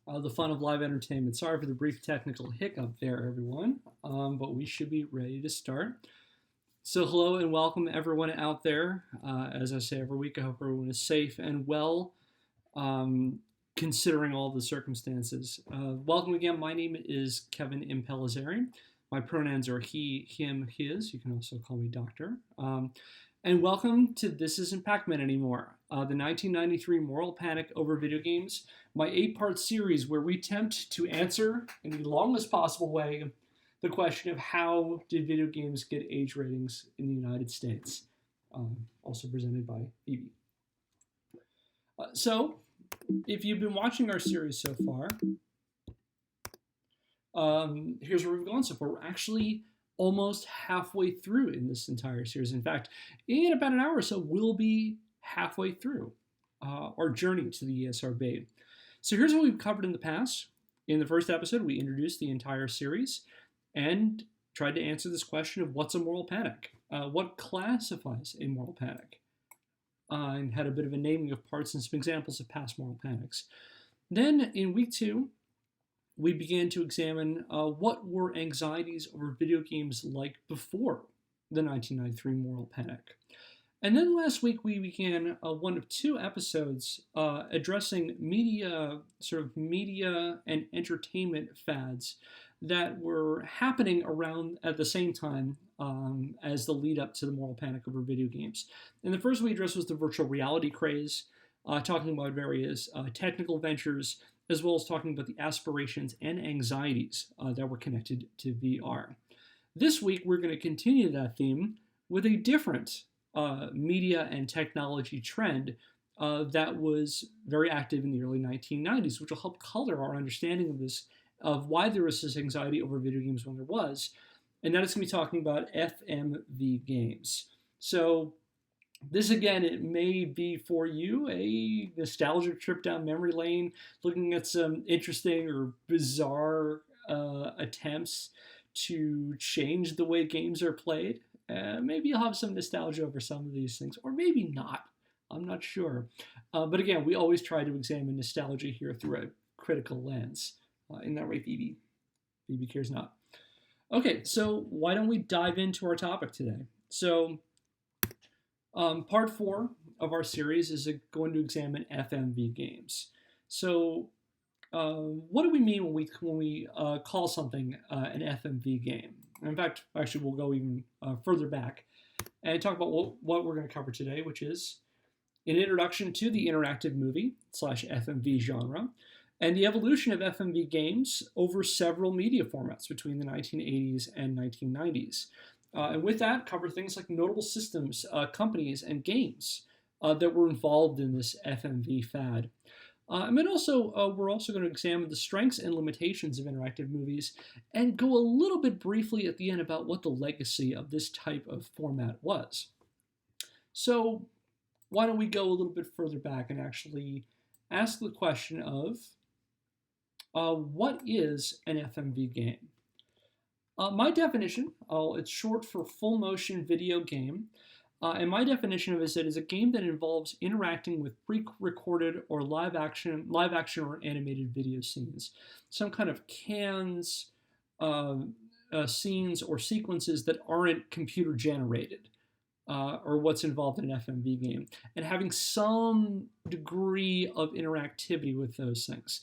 the fun of live entertainment. Sorry for the brief technical hiccup there, everyone, but we should be ready to start. So, hello and welcome everyone out there. As I say every week, I hope everyone is safe and well, um, considering all the circumstances. Welcome again. My name is Kevin Impellizzeri. My pronouns are he, him, his. You can also call me doctor. And welcome to This Isn't Pac-Man Anymore, the 1993 moral panic over video games, my 8-part series where we attempt to answer, in the longest possible way, the question of how did video games get age ratings in the United States, also presented by Phoebe. So, if you've been watching our series so far, here's where we've gone so far. We're actually almost halfway through in this entire series. In fact, in about an hour or so, we'll be halfway through our journey to the ESRB. So here's what we've covered in the past. In the first episode, we introduced the entire series and tried to answer this question of what's a moral panic? What classifies a moral panic? And had a bit of a naming of parts and some examples of past moral panics. Then in week 2, we began to examine what were anxieties over video games like before the 1993 moral panic. And then last week we began one of 2 episodes addressing media and entertainment fads that were happening around at the same time as the lead up to the moral panic over video games. And the first we addressed was the virtual reality craze, talking about various technical ventures, as well as talking about the aspirations and anxieties that were connected to VR. This week, we're going to continue that theme with a different media and technology trend that was very active in the early 1990s, which will help color our understanding of this, of why there was this anxiety over video games when there was, and that is going to be talking about FMV games. So this, again, it may be for you a nostalgia trip down memory lane, looking at some interesting or bizarre attempts to change the way games are played. Maybe you'll have some nostalgia over some of these things, or maybe not. I'm not sure. But again, we always try to examine nostalgia here through a critical lens. In that way, Phoebe cares not. Okay, so why don't we dive into our topic today? So, part 4 of our series is going to examine FMV games. So, what do we mean when we call something an FMV game? In fact, actually, we'll go even further back and talk about what we're going to cover today, which is an introduction to the interactive movie / FMV genre, and the evolution of FMV games over several media formats between the 1980s and 1990s. And with that, cover things like notable systems, companies, and games that were involved in this FMV fad. And then also, we're also going to examine the strengths and limitations of interactive movies and go a little bit briefly at the end about what the legacy of this type of format was. So why don't we go a little bit further back and actually ask the question of what is an FMV game? My definition, it's short for full motion video game, and my definition of it is a game that involves interacting with pre-recorded or live action or animated video scenes, some kind of cans, scenes or sequences that aren't computer generated, or what's involved in an FMV game, and having some degree of interactivity with those things.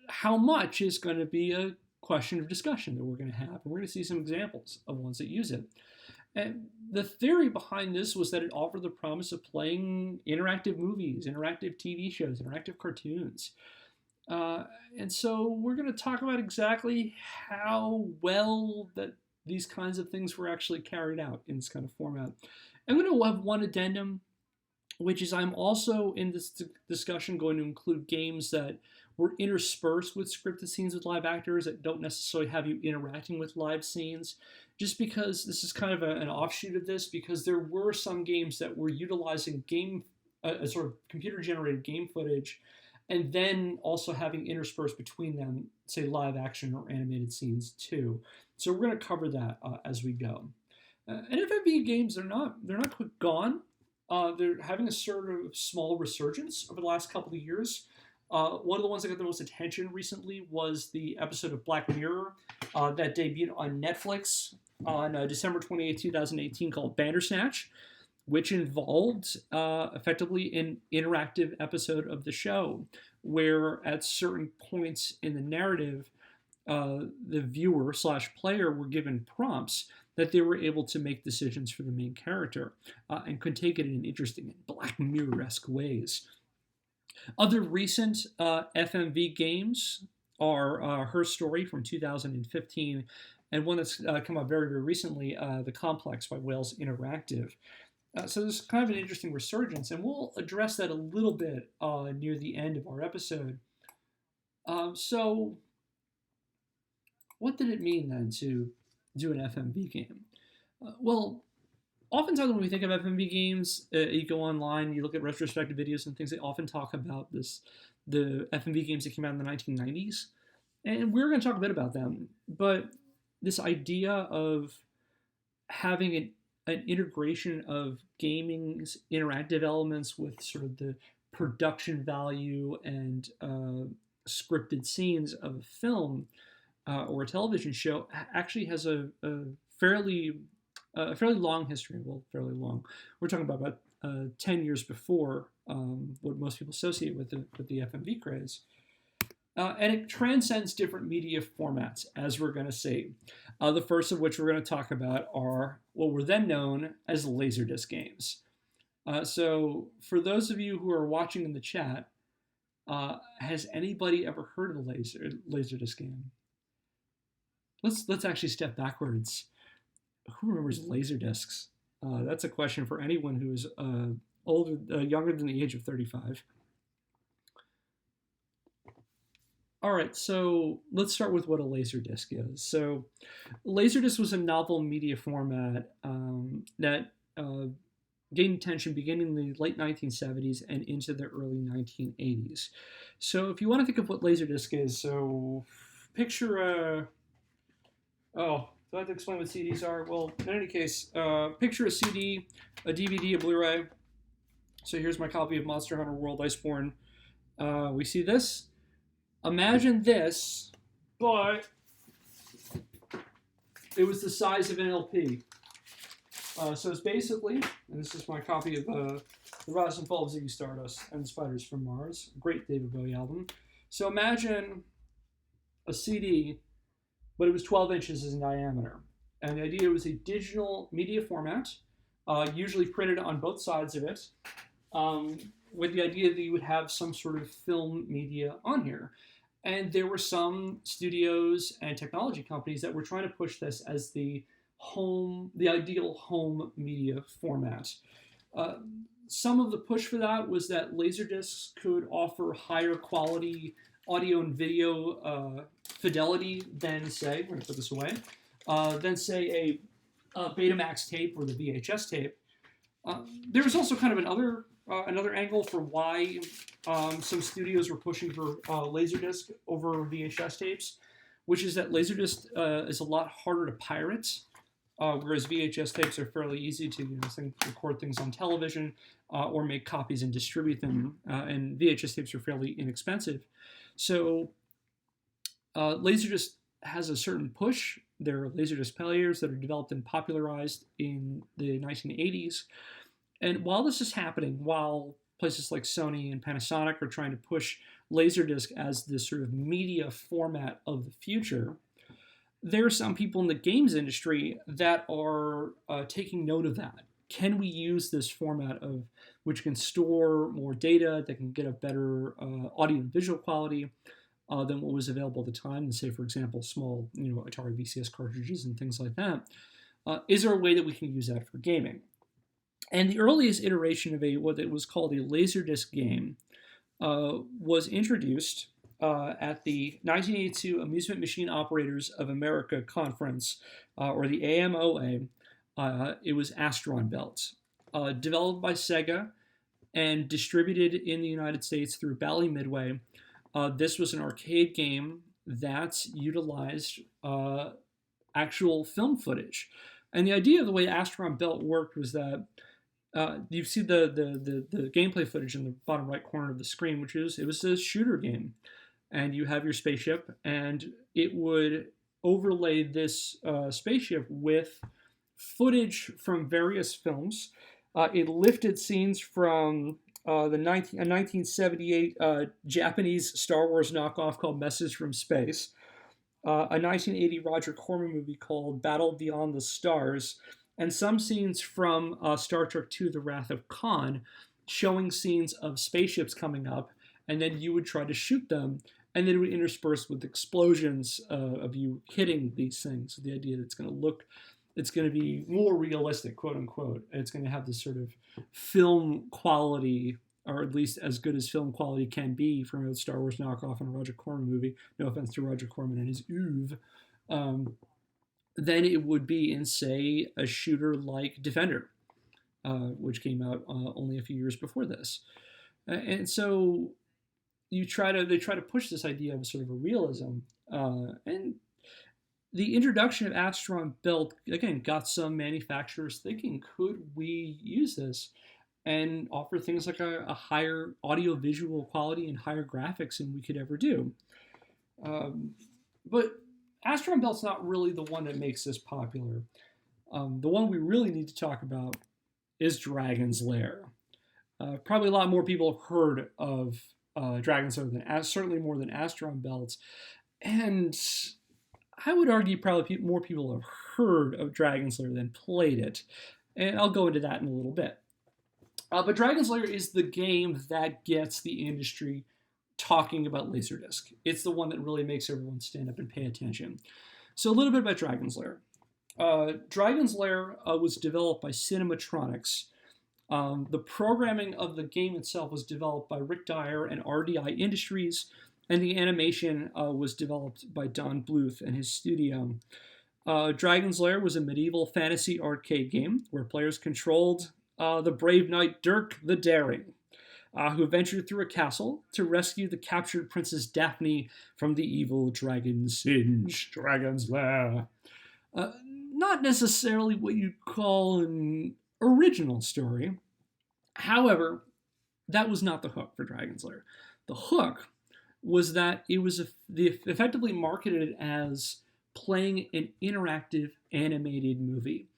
How much is going to be a question of discussion that we're going to have, and we're going to see some examples of ones that use it. And the theory behind this was that it offered the promise of playing interactive movies, interactive TV shows, interactive cartoons. And so we're going to talk about exactly how well that these kinds of things were actually carried out in this kind of format. I'm going to have one addendum, which is I'm also in this discussion going to include games that were interspersed with scripted scenes with live actors that don't necessarily have you interacting with live scenes, just because this is kind of an offshoot of this, because there were some games that were utilizing a sort of computer-generated game footage, and then also having interspersed between them, say, live action or animated scenes too. So we're going to cover that as we go. And FMV games, they're not quite gone. They're having a sort of small resurgence over the last couple of years. One of the ones that got the most attention recently was the episode of Black Mirror that debuted on Netflix on December 28, 2018, called Bandersnatch, which involved effectively an interactive episode of the show where at certain points in the narrative, the viewer slash player were given prompts that they were able to make decisions for the main character and could take it in interesting and Black Mirror-esque ways. Other recent FMV games are Her Story from 2015 and one that's come out very, very recently, The Complex by Wales Interactive. So there's kind of an interesting resurgence, and we'll address that a little bit near the end of our episode. So what did it mean then to do an FMV game? Well, oftentimes when we think of FMV games, you go online, you look at retrospective videos and things, they often talk about the FMV games that came out in the 1990s. And we're going to talk a bit about them. But this idea of having an integration of gaming's interactive elements with sort of the production value and scripted scenes of a film or a television show actually has a fairly long history. Well, fairly long. We're talking about 10 years before what most people associate with the FMV craze. And it transcends different media formats, as we're going to see. The first of which we're going to talk about are what were then known as Laserdisc games. So for those of you who are watching in the chat, has anybody ever heard of a Laserdisc game? Let's actually step backwards. Who remembers Laserdiscs? That's a question for anyone who is younger than the age of 35. All right, so let's start with what a Laserdisc is. So Laserdisc was a novel media format that gained attention beginning in the late 1970s and into the early 1980s. So if you want to think of what Laserdisc is, so picture do I have to explain what CDs are? Well, in any case, picture a CD, a DVD, a Blu-ray. So here's my copy of Monster Hunter World Iceborne. We see this. Imagine this, but it was the size of an LP. So it's basically, and this is my copy of The Rise and Fall of Ziggy Stardust and the Spiders from Mars, a great David Bowie album. So imagine a CD, but it was 12 inches in diameter. And the idea was a digital media format, usually printed on both sides of it, with the idea that you would have some sort of film media on here. And there were some studios and technology companies that were trying to push this as the ideal home media format. Some of the push for that was that Laserdiscs could offer higher quality audio and video fidelity than, say, we're going to put this away, than, say, a Betamax tape or the VHS tape. There was also kind of another angle for why some studios were pushing for Laserdisc over VHS tapes, which is that Laserdisc is a lot harder to pirate, whereas VHS tapes are fairly easy to record things on television or make copies and distribute them, and VHS tapes are fairly inexpensive. So Laserdisc has a certain push. There are Laserdisc players that are developed and popularized in the 1980s. And while this is happening, while places like Sony and Panasonic are trying to push Laserdisc as this sort of media format of the future, there are some people in the games industry that are taking note of that. Can we use this format of which can store more data, that can get a better audio and visual quality than what was available at the time, and say, for example, small Atari VCS cartridges and things like that? Is there a way that we can use that for gaming? And the earliest iteration of what it was called a Laserdisc game was introduced at the 1982 Amusement Machine Operators of America Conference, or the AMOA. It was Astron Belt, developed by Sega and distributed in the United States through Bally Midway. This was an arcade game that utilized actual film footage. And the idea of the way Astron Belt worked was that You see the gameplay footage in the bottom right corner of the screen, which is it was a shooter game, and you have your spaceship, and it would overlay this spaceship with footage from various films. It lifted scenes from the 1978 Japanese Star Wars knockoff called Message from Space, a 1980 Roger Corman movie called Battle Beyond the Stars, and some scenes from Star Trek II: The Wrath of Khan, showing scenes of spaceships coming up, and then you would try to shoot them, and then it would intersperse with explosions of you hitting these things. So the idea that it's going to be more realistic, quote unquote, and it's going to have this sort of film quality, or at least as good as film quality can be from a Star Wars knockoff and a Roger Corman movie. No offense to Roger Corman and his oeuvre. Than it would be in, say, a shooter like Defender, which came out only a few years before this. And so they try to push this idea of sort of a realism, and the introduction of Astron Belt again got some manufacturers thinking, could we use this and offer things like a higher audio-visual quality and higher graphics than we could ever do? But Astron Belt's not really the one that makes this popular. The one we really need to talk about is Dragon's Lair. Probably a lot more people have heard of Dragon's Lair certainly more than Astron Belt, and I would argue probably more people have heard of Dragon's Lair than played it, and I'll go into that in a little bit. But Dragon's Lair is the game that gets the industry talking about Laserdisc. It's the one that really makes everyone stand up and pay attention. So a little bit about Dragon's Lair. Dragon's Lair was developed by Cinematronics. The programming of the game itself was developed by Rick Dyer and RDI Industries, and the animation was developed by Don Bluth and his studio. Dragon's Lair was a medieval fantasy arcade game where players controlled the brave knight Dirk the Daring, who ventured through a castle to rescue the captured Princess Daphne from the evil dragon Singe. Dragon's Lair. Not necessarily what you'd call an original story. However, that was not the hook for Dragon's Lair. The hook was that it was effectively marketed as playing an interactive animated movie.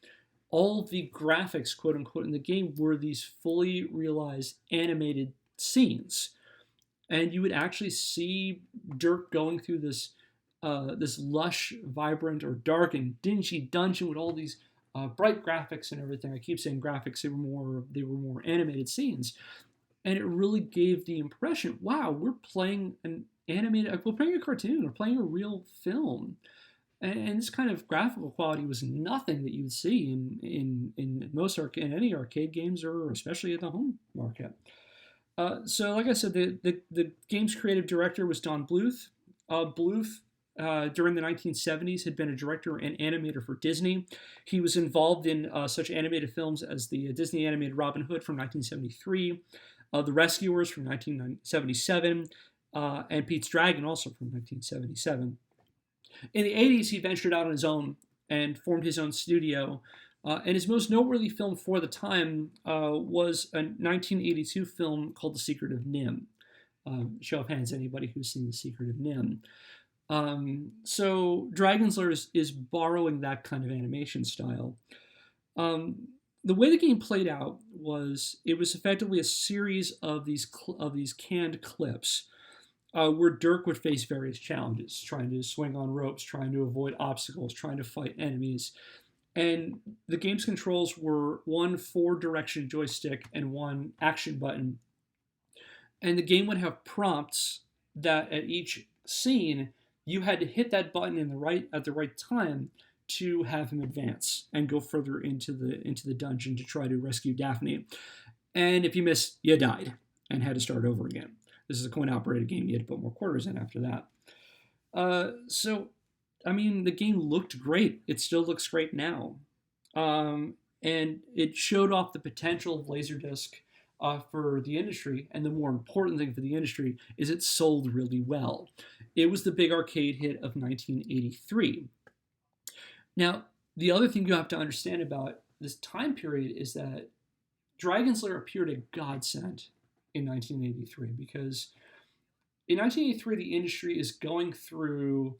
All the graphics, quote unquote, in the game were these fully realized animated scenes. And you would actually see Dirk going through this lush, vibrant, or dark and dingy dungeon with all these bright graphics and everything. I keep saying graphics; they were more animated scenes, and it really gave the impression, wow, we're playing we're playing a cartoon, we're playing a real film. And this kind of graphical quality was nothing that you would see in any arcade games, or especially in the home market. So, like I said, the game's creative director was Don Bluth. Bluth, during the 1970s, had been a director and animator for Disney. He was involved in such animated films as the Disney animated Robin Hood from 1973, The Rescuers from 1977, and Pete's Dragon also from 1977. In the 80s, he ventured out on his own and formed his own studio. And his most noteworthy film for the time was a 1982 film called The Secret of Nim. Show of hands, anybody who's seen The Secret of Nim. So Dragon's Lair is borrowing that kind of animation style. The way the game played out was it was effectively a series of these canned clips. Where Dirk would face various challenges, trying to swing on ropes, trying to avoid obstacles, trying to fight enemies. And the game's controls were one 4-direction joystick and one action button. And the game would have prompts that at each scene, you had to hit that button at the right time to have him advance and go further into the dungeon to try to rescue Daphne. And if you missed, you died and had to start over again. This is a coin-operated game. You had to put more quarters in after that. So, I mean, the game looked great. It still looks great now. And it showed off the potential of Laserdisc for the industry. And the more important thing for the industry is it sold really well. It was the big arcade hit of 1983. Now, the other thing you have to understand about this time period is that Dragon's Lair appeared a godsend in 1983 because in 1983 the industry is going through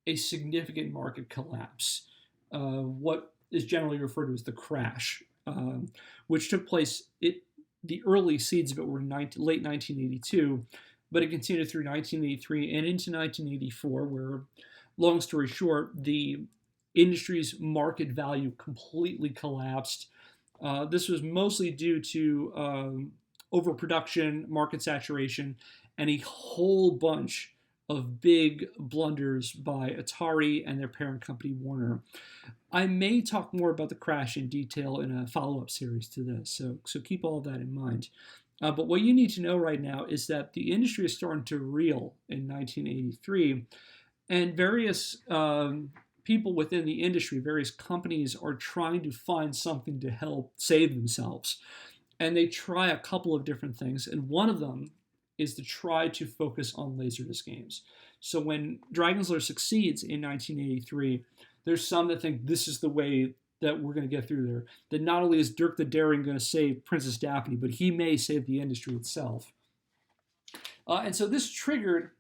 a significant market collapse, what is generally referred to as the crash, which took place. The early seeds of it were late 1982, but it continued through 1983 and into 1984, where, long story short, the industry's market value completely collapsed. This was mostly due to overproduction, market saturation, and a whole bunch of big blunders by Atari and their parent company Warner. I may talk more about the crash in detail in a follow-up series to this, so keep all of that in mind. But what you need to know right now is that the industry is starting to reel in 1983, and various people within the industry, various companies, are trying to find something to help save themselves. And they try a couple of different things, and one of them is to try to focus on Laserdisc games. So when Dragon's Lair succeeds in 1983, there's some that think this is the way that we're going to get through there. That not only is Dirk the Daring going to save Princess Daphne, but he may save the industry itself. And so this triggered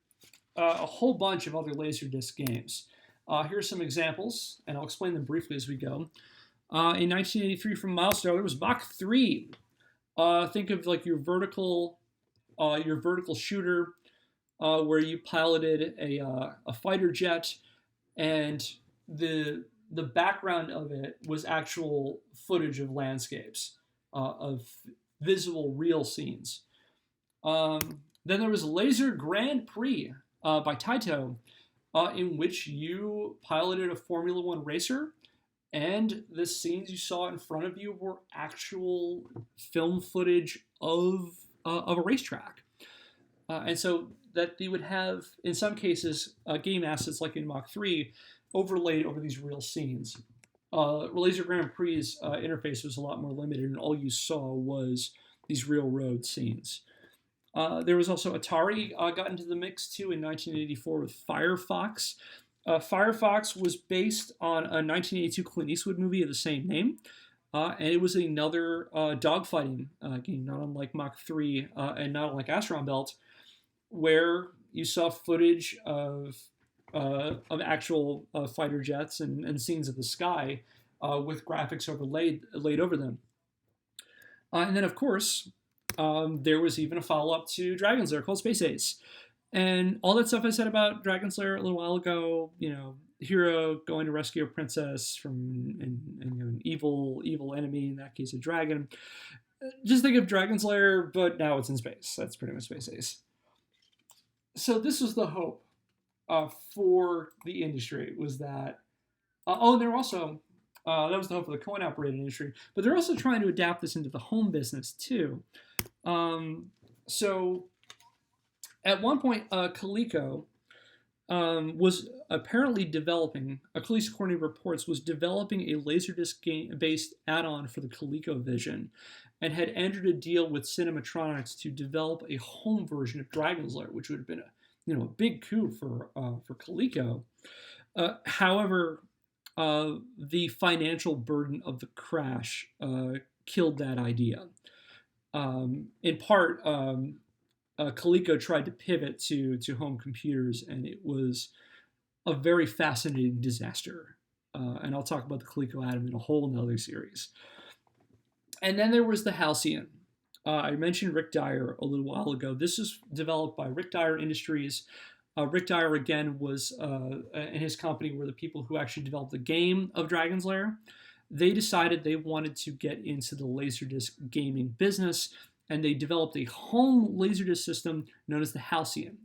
a whole bunch of other Laserdisc games. Here's some examples, and I'll explain them briefly as we go. In 1983 from Milestone, there was Mach 3. Think of like your vertical shooter where you piloted a fighter jet, and the background of it was actual footage of landscapes, of visible, real scenes. Then there was Laser Grand Prix by Taito, in which you piloted a Formula One racer, and the scenes you saw in front of you were actual film footage of a racetrack. And so that you would have, in some cases, game assets like in Mach 3 overlaid over these real scenes. Laser Grand Prix's interface was a lot more limited, and all you saw was these real road scenes. There was also Atari got into the mix too in 1984 with Firefox. Firefox was based on a 1982 Clint Eastwood movie of the same name, and it was another dogfighting game, not unlike Mach 3 and not unlike Astron Belt, where you saw footage of actual fighter jets and scenes of the sky with graphics laid over them. And then, of course, there was even a follow-up to Dragon's Lair called Space Ace. And all that stuff I said about Dragon's Lair a little while ago, hero going to rescue a princess from an evil enemy, in that case a dragon. Just think of Dragon's Lair, but now it's in space. That's pretty much Space Ace. So this was the hope for the industry, was that... and they're also... that was the hope for the coin-operated industry, but they're also trying to adapt this into the home business too. So at one point, Coleco was apparently developing, at least according to reports, was developing a Laserdisc game-based add-on for the ColecoVision, and had entered a deal with Cinematronics to develop a home version of Dragon's Lair, which would have been a big coup for Coleco. However, the financial burden of the crash killed that idea. In part, Coleco tried to pivot to home computers, and it was a very fascinating disaster. And I'll talk about the Coleco Atom in a whole nother series. And then there was the Halcyon. I mentioned Rick Dyer a little while ago. This is developed by Rick Dyer Industries. Rick Dyer, again, was and his company were the people who actually developed the game of Dragon's Lair. They decided they wanted to get into the Laserdisc gaming business, and they developed a home Laserdisc system known as the Halcyon.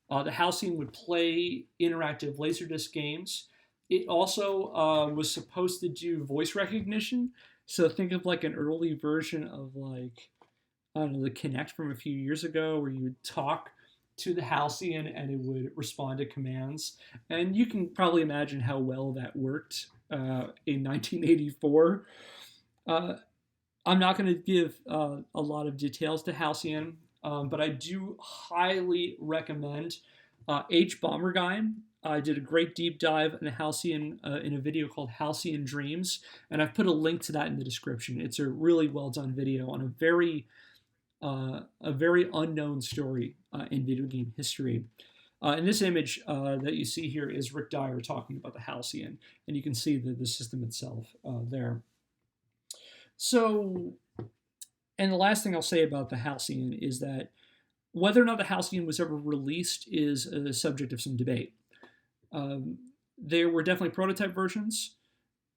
The Halcyon would play interactive Laserdisc games. It also was supposed to do voice recognition. So think of like an early version of the Kinect from a few years ago, where you would talk to the Halcyon and it would respond to commands. And you can probably imagine how well that worked in 1984. I'm not going to give a lot of details to Halcyon, but I do highly recommend H. Bomberguy. I did a great deep dive on Halcyon in a video called Halcyon Dreams, and I've put a link to that in the description. It's a really well done video on a very unknown story in video game history. In this image that you see here is Rick Dyer talking about the Halcyon, and you can see the system itself there. So, and the last thing I'll say about the Halcyon is that whether or not the Halcyon was ever released is a subject of some debate. There were definitely prototype versions,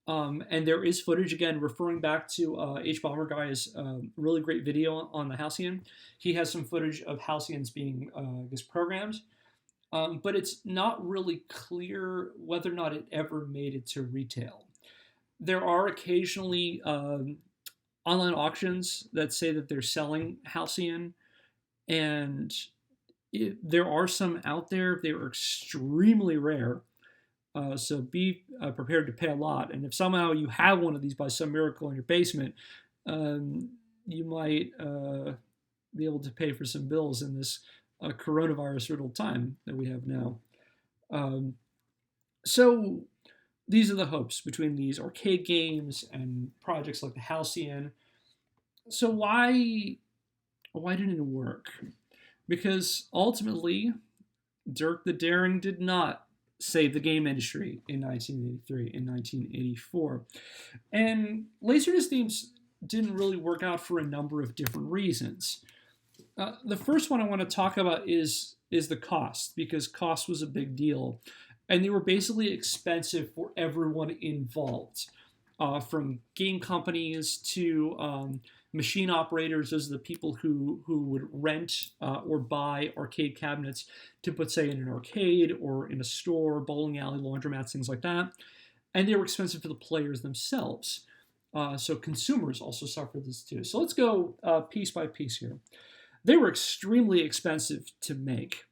and there is footage, again, referring back to H. Bomber Guy's really great video on the Halcyon. He has some footage of Halcyons being, programmed, but it's not really clear whether or not it ever made it to retail. There are occasionally online auctions that say that they're selling Halcyon, and there are some out there. They are extremely rare, so be prepared to pay a lot. And if somehow you have one of these by some miracle in your basement, you might be able to pay for some bills in this coronavirus-riddled time that we have now. So these are the hopes between these arcade games and projects like the Halcyon. So why didn't it work? Because ultimately, Dirk the Daring did not save the game industry in 1983 and 1984. And Laserdisc games didn't really work out for a number of different reasons. The first one I want to talk about is the cost, because cost was a big deal. And they were basically expensive for everyone involved, from game companies to machine operators. Those are the people who would rent or buy arcade cabinets to put, say, in an arcade or in a store, bowling alley, laundromats, things like that. And they were expensive for the players themselves. So consumers also suffered this too. So let's go piece by piece here. They were extremely expensive to make.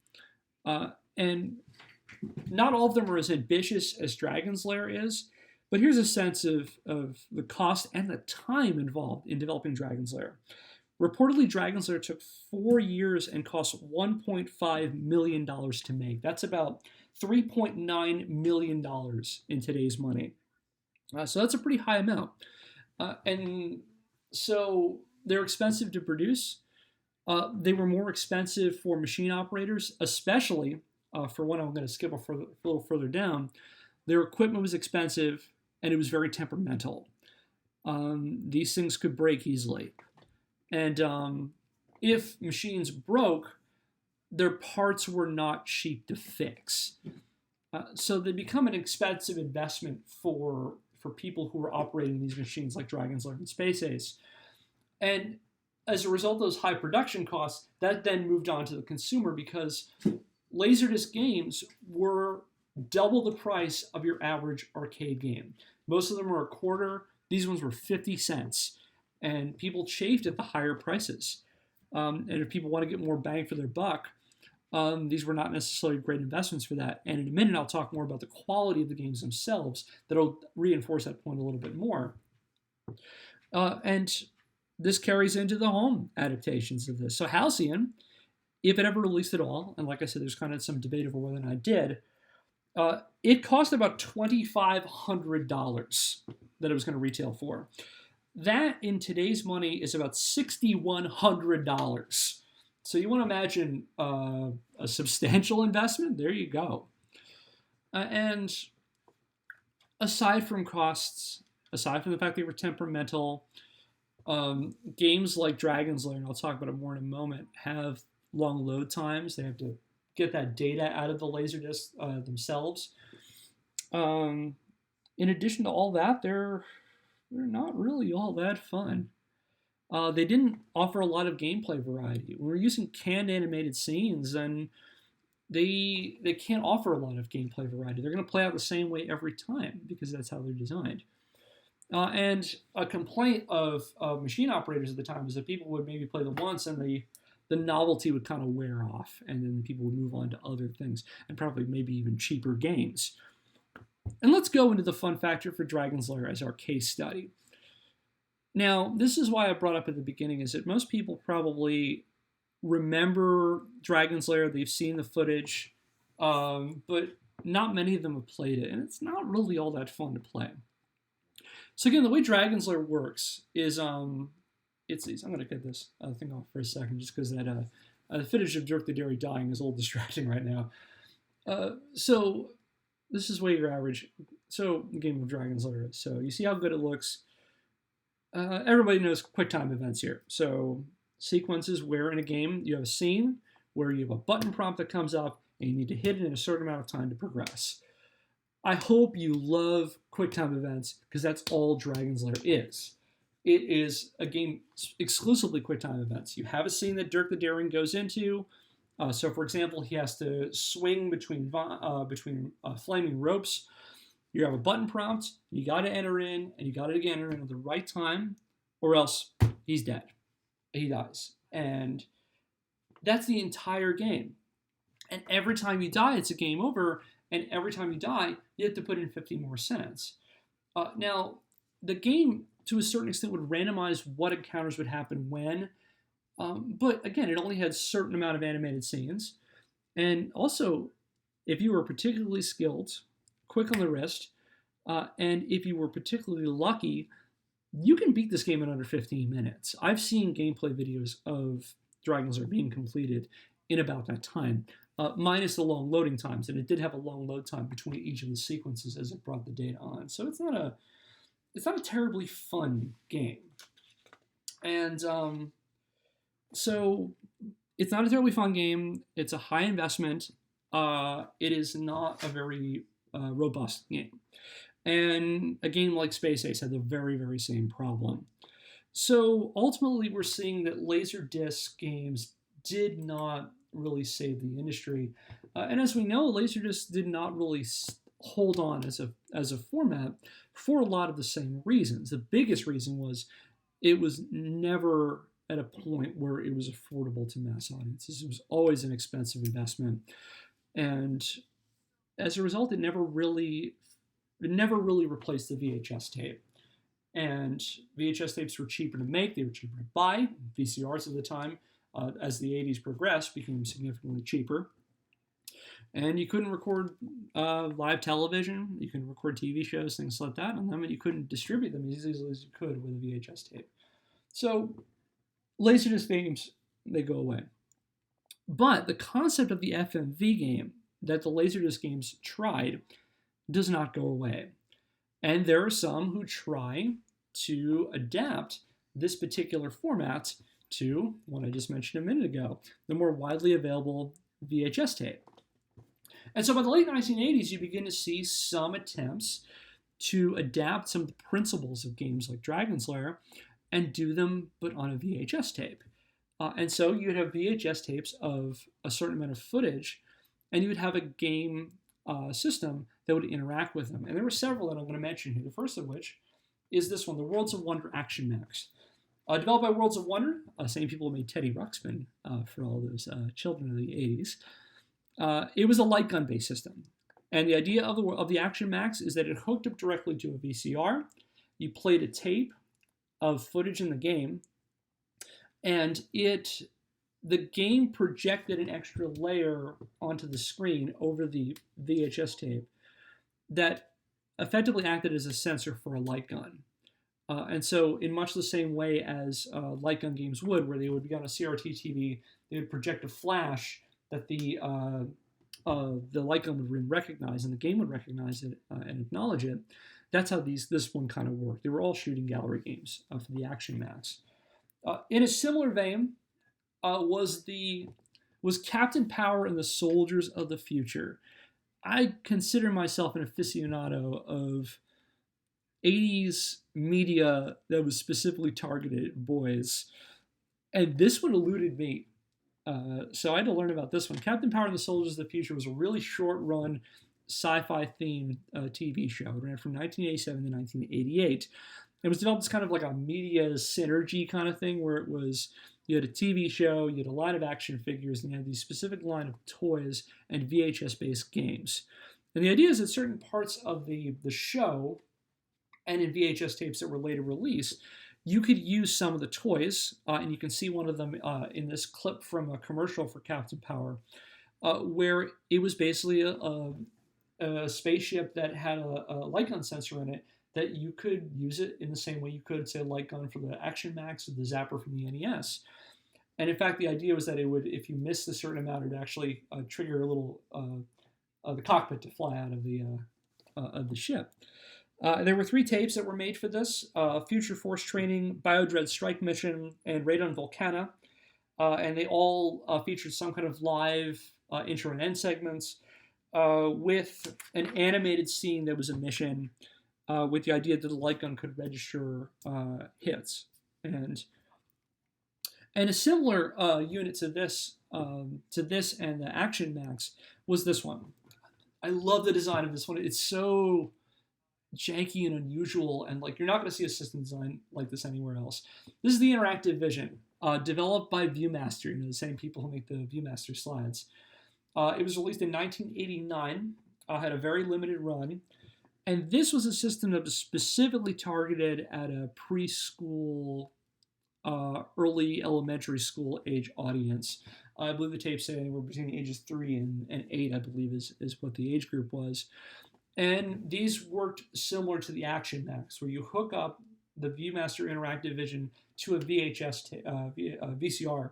And not all of them are as ambitious as Dragon's Lair is, but here's a sense of the cost and the time involved in developing Dragon's Lair. Reportedly, Dragon's Lair took 4 years and cost $1.5 million to make. That's about $3.9 million in today's money. So that's a pretty high amount. And so they're expensive to produce. They were more expensive for machine operators, especially for one I'm going to skip a little further down. Their equipment was expensive, and it was very temperamental. These things could break easily. And if machines broke, their parts were not cheap to fix. So they become an expensive investment for people who were operating these machines like Dragon's Lair and Space Ace. And as a result of those high production costs, that then moved on to the consumer, because Laserdisc games were double the price of your average arcade game. Most of them were a quarter. These ones were 50 cents. And people chafed at the higher prices. And if people want to get more bang for their buck, these were not necessarily great investments for that. And in a minute, I'll talk more about the quality of the games themselves that'll reinforce that point a little bit more. And this carries into the home adaptations of this. So Halcyon, if it ever released at all, and like I said, there's kind of some debate over whether or not it did, it cost about $2,500 that it was going to retail for. That, in today's money, is about $6,100. So you want to imagine a substantial investment? There you go. And aside from costs, aside from the fact they were temperamental, games like Dragon's Lair, and I'll talk about it more in a moment, have long load times. They have to get that data out of the Laserdisc themselves. In addition to all that, they're not really all that fun. They didn't offer a lot of gameplay variety. When we're using canned animated scenes, then they can't offer a lot of gameplay variety. They're going to play out the same way every time because that's how they're designed. And a complaint of machine operators at the time is that people would maybe play them once and the novelty would kind of wear off, and then people would move on to other things and probably maybe even cheaper games. And let's go into the fun factor for Dragon's Lair as our case study. Now, this is why I brought up at the beginning, is that most people probably remember Dragon's Lair, they've seen the footage, but not many of them have played it, and it's not really all that fun to play. So again, the way Dragon's Lair works is it's these. I'm gonna get this thing off for a second, just because that the footage of Dirk the Dairy dying is a little distracting right now. So this is way your average. So game of Dragon's Lair is. So you see how good it looks. Everybody knows QuickTime events here. So sequences where in a game you have a scene where you have a button prompt that comes up and you need to hit it in a certain amount of time to progress. I hope you love QuickTime events because that's all Dragon's Lair is. It is a game exclusively QuickTime events. You have a scene that Dirk the Daring goes into. So, for example, he has to swing between flaming ropes. You have a button prompt. You got to enter in, and you got to enter in at the right time, or else he's dead. He dies, and that's the entire game. And every time you die, it's a game over. And every time you die, you have to put in 50 more cents. Now, the game, to a certain extent, would randomize what encounters would happen when. But again, it only had a certain amount of animated scenes. And also, if you were particularly skilled, quick on the wrist, and if you were particularly lucky, you can beat this game in under 15 minutes. I've seen gameplay videos of Dragon's Lair being completed in about that time. Minus the long loading times, and it did have a long load time between each of the sequences as it brought the data on. So it's not a terribly fun game, and so it's not a terribly fun game. It's a high investment. It is not a very robust game, and a game like Space Ace had the very, very same problem. So ultimately, we're seeing that Laserdisc games did not really save the industry. And as we know, Laserdisc did not really hold on as a format for a lot of the same reasons. The biggest reason was it was never at a point where it was affordable to mass audiences. It was always an expensive investment. And as a result, it never really replaced the VHS tape. And VHS tapes were cheaper to make, they were cheaper to buy. VCRs at the time, as the 80s progressed, became significantly cheaper. And you couldn't record live television, you couldn't record TV shows, things like that on them, and you couldn't distribute them as easily as you could with a VHS tape. So Laserdisc games, they go away. But the concept of the FMV game that the Laserdisc games tried does not go away. And there are some who try to adapt this particular format to what I just mentioned a minute ago, the more widely available VHS tape. And so by the late 1980s, you begin to see some attempts to adapt some of the principles of games like Dragon's Lair and do them, but on a VHS tape. And so you'd have VHS tapes of a certain amount of footage, and you would have a game system that would interact with them. And there were several that I'm going to mention here. The first of which is this one, the Worlds of Wonder Action Max. Developed by Worlds of Wonder, same people who made Teddy Ruxpin for all those children of the 80s. It was a light gun-based system. And the idea of the Action Max is that it hooked up directly to a VCR. You played a tape of footage in the game, and the game projected an extra layer onto the screen over the VHS tape that effectively acted as a sensor for a light gun. And so in much the same way as light gun games would, where they would be on a CRT TV, they would project a flash that the light gun would recognize, and the game would recognize it and acknowledge it. That's how this one kind of worked. They were all shooting gallery games for the Action Max. In a similar vein was Captain Power and the Soldiers of the Future. I consider myself an aficionado of 80s media that was specifically targeted at boys, and this one eluded me. So I had to learn about this one. Captain Power and the Soldiers of the Future was a really short-run sci-fi themed TV show. It ran from 1987 to 1988. It was developed as kind of like a media synergy kind of thing, where it was, you had a TV show, you had a line of action figures, and you had these specific line of toys and VHS-based games. And the idea is that certain parts of the show and in VHS tapes that were later released, you could use some of the toys, and you can see one of them in this clip from a commercial for Captain Power, where it was basically a spaceship that had a light gun sensor in it, that you could use it in the same way you could, say, a light gun for the Action Max or the Zapper from the NES. And in fact, the idea was that it would, if you missed a certain amount, it would actually trigger a little the cockpit to fly out of the ship. There were 3 tapes that were made for this: Future Force Training, Biodread Strike Mission, and Raid on Volcana. And they all featured some kind of live intro and end segments with an animated scene that was a mission, with the idea that the light gun could register hits. And a similar unit to this and the Action Max was this one. I love the design of this one. It's so janky and unusual, and like you're not going to see a system design like this anywhere else. This is the Interactive Vision, developed by Viewmaster, the same people who make the Viewmaster slides. It was released in 1989, had a very limited run, and this was a system that was specifically targeted at a preschool, early elementary school age audience. I believe the tapes say anywhere between ages 3 and 8, I believe is what the age group was. And these worked similar to the Action Max, where you hook up the Viewmaster Interactive Vision to a VCR,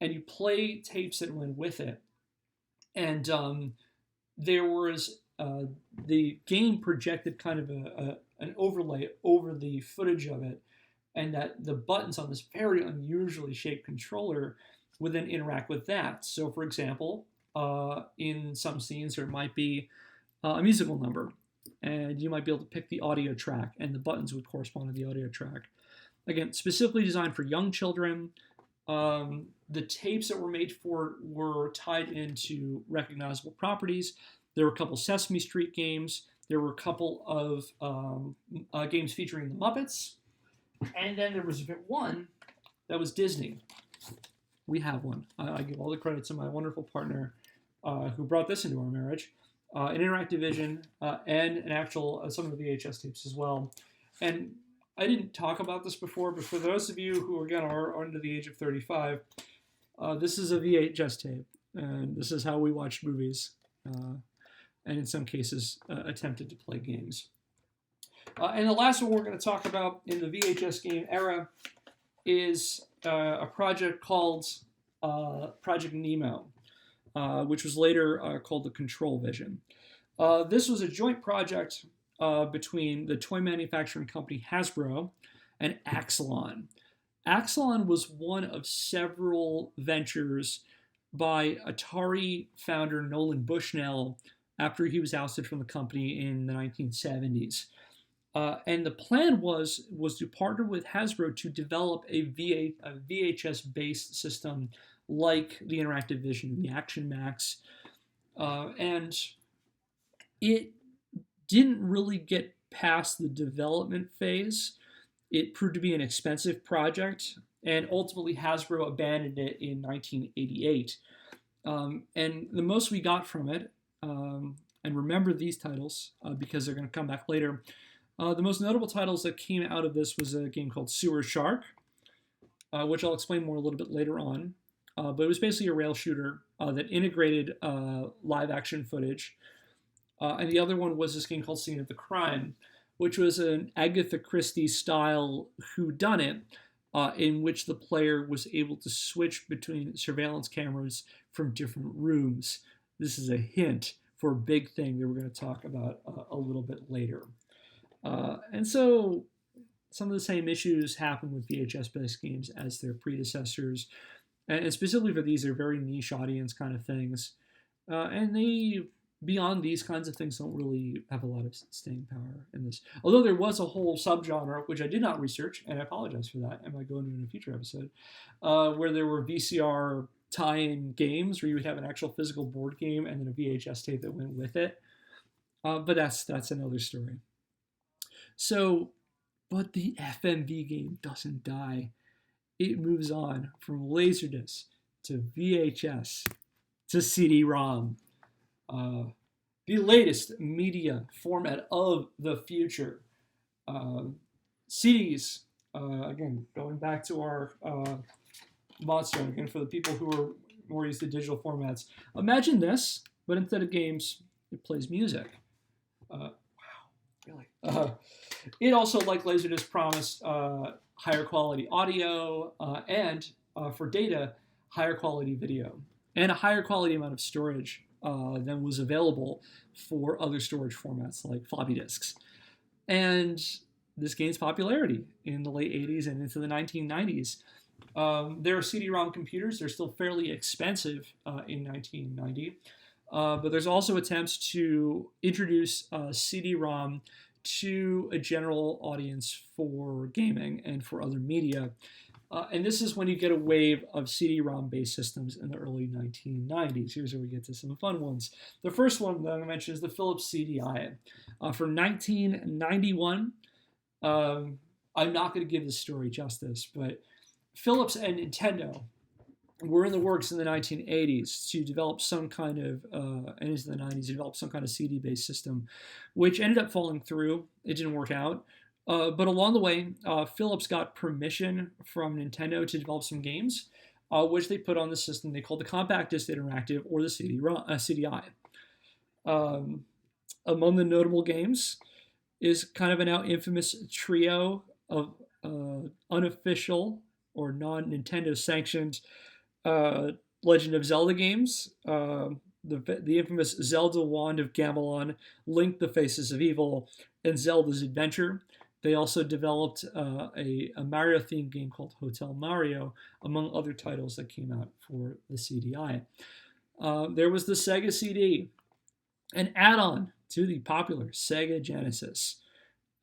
and you play tapes that went with it. And there was the game projected kind of an overlay over the footage of it, and that the buttons on this very unusually shaped controller would then interact with that. So, for example, in some scenes there might be a musical number, and you might be able to pick the audio track, and the buttons would correspond to the audio track. Again, specifically designed for young children. The tapes that were made for it were tied into recognizable properties. There were a couple Sesame Street games. There were a couple of games featuring the Muppets. And then there was one that was Disney. We have one. I give all the credit to my wonderful partner who brought this into our marriage. An Interactive Vision, and an actual some of the VHS tapes as well. And I didn't talk about this before, but for those of you who again are under the age of 35, this is a VHS tape, and this is how we watched movies, and in some cases attempted to play games. And the last one we're going to talk about in the VHS game era is a project called Project Nemo, which was later called the Control Vision. This was a joint project between the toy manufacturing company Hasbro and Axelon. Axelon was one of several ventures by Atari founder Nolan Bushnell after he was ousted from the company in the 1970s. And the plan was to partner with Hasbro to develop a VHS-based system like the Interactive Vision and the Action Max. And it didn't really get past the development phase. It proved to be an expensive project, and ultimately Hasbro abandoned it in 1988. And the most we got from it, and remember these titles because they're going to come back later, the most notable titles that came out of this was a game called Sewer Shark, which I'll explain more a little bit later on. But it was basically a rail shooter that integrated live action footage. And the other one was this game called Scene of the Crime, which was an Agatha Christie style whodunit, in which the player was able to switch between surveillance cameras from different rooms. This is a hint for a big thing that we're going to talk about a little bit later. And so some of the same issues happen with VHS-based games as their predecessors. And specifically for these, they're very niche audience kind of things. And they, beyond these kinds of things, don't really have a lot of staying power in this. Although there was a whole subgenre, which I did not research, and I apologize for that, I might go into in a future episode, where there were VCR tie-in games where you would have an actual physical board game and then a VHS tape that went with it. But that's another story. So, but the FMV game doesn't die. It moves on from Laserdisc to VHS to CD-ROM. The latest media format of the future. CDs, again, going back to our monster, again, for the people who are more used to digital formats. Imagine this, but instead of games, It plays music. Wow, really? It also, like Laserdisc, promised higher quality audio and for data, higher quality video and a higher quality amount of storage than was available for other storage formats like floppy disks. And this gains popularity in the late 80s and into the 1990s. There are CD-ROM computers. They're still fairly expensive in 1990. But there's also attempts to introduce CD-ROM to a general audience for gaming and for other media. And this is when you get a wave of CD-ROM based systems in the early 1990s. Here's where we get to some fun ones. The first one that I'm going to mention is the Philips CDI. From 1991, I'm not going to give this story justice, but Philips and Nintendo were in the works in the 1980s to develop some kind of, and into the 90s, develop some kind of CD-based system, which ended up falling through. It didn't work out. But along the way, Philips got permission from Nintendo to develop some games, which they put on the system they called the Compact Disc Interactive, or the CDI. Among the notable games is kind of a now infamous trio of unofficial or non-Nintendo sanctioned Legend of Zelda games, the infamous Zelda Wand of Gamelon, Link: The Faces of Evil, and Zelda's Adventure. They also developed a Mario-themed game called Hotel Mario, among other titles that came out for the CDI. There was the Sega CD, an add-on to the popular Sega Genesis.